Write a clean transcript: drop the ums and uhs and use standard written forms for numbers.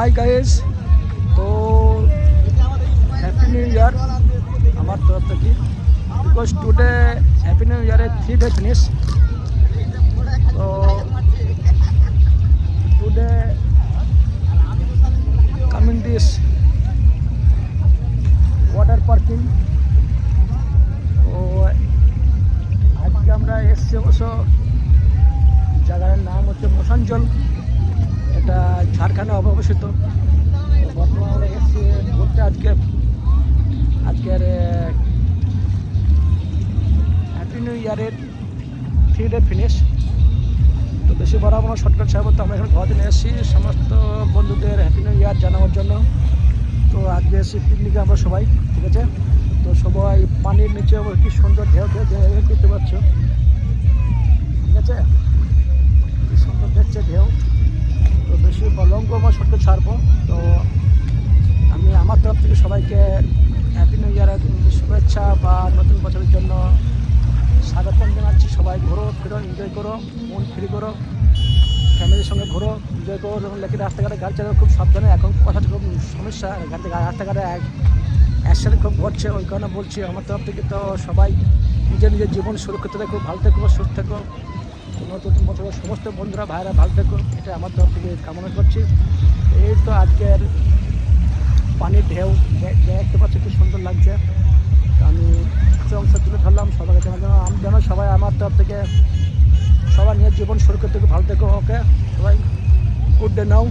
Hi guys, তো happy new year আমার তরফ থেকে, বিকজ টুডে হ্যাপি নিউ ইয়ারের 3 day ফিনিশ। তো today coming this water parking. তো আজকে আমরা এসছি অবশ্য, জায়গার নাম হচ্ছে মোসাঞ্জল, এটা ঝাড়খণ্ডে অবস্থিত। বর্তমানে আমরা এসছি ঘুরতে আজকের হ্যাপি নিউ ইয়ারের 3 day ফিনিশ। তো বেশি বরাবর শর্টকাট সাহেব, তো আমরা এখানে ঘরে নিয়ে এসেছি সমস্ত বন্ধুদের হ্যাপি নিউ ইয়ার জানানোর জন্য। তো আজকে এসেছি পিকনিকে আমরা সবাই, ঠিক আছে। তো সবাই পানির নিচে কি সুন্দর ঢেউ দেখতে পাচ্ছ, ঠিক আছে, কি সুন্দর দেখছে ঢেউ। তো বেশি লং করবো, শর্টকাট ছাড়বো। তো আমি আমার তরফ থেকে সবাইকে হ্যাপি নিউ ইয়ারের শুভেচ্ছা বা নতুন বছরের জন্য স্বাগতম জানাচ্ছি। সবাই ঘোরো ফিরো, এনজয় করো, মন ফ্রি করো, ফ্যামিলির সঙ্গে ঘোরো, এনজয় করো। যখন লেখি রাস্তাঘাটে গাড়ি চালানো খুব সাবধানে, এখন কথাটা খুব সমস্যা, রাস্তাঘাটে একসাথে খুব ঘটছে, ওই কারণে বলছি আমার তরফ থেকে। তো সবাই নিজের জীবন সুরক্ষিত রেখো, ভালো থেকো, সুস্থ থেকো। নতুন বছরের সমস্ত বন্ধুরা ভাইরা ভালো থেকো, এটা আমার তরফ থেকে কামনা করছি। এই তো আজকের পানির ঢেউ দেখতে পাচ্ছি, খুব সুন্দর লাগছে। তো আমি কিছু অংশ তুলে ধরলাম সবাইকে যেন সবাই আমার তরফ থেকে সবাই নিজের জীবন সুরক্ষিত থেকে ভালো থেকো। ওকে সবাই, গুড ডে নাও।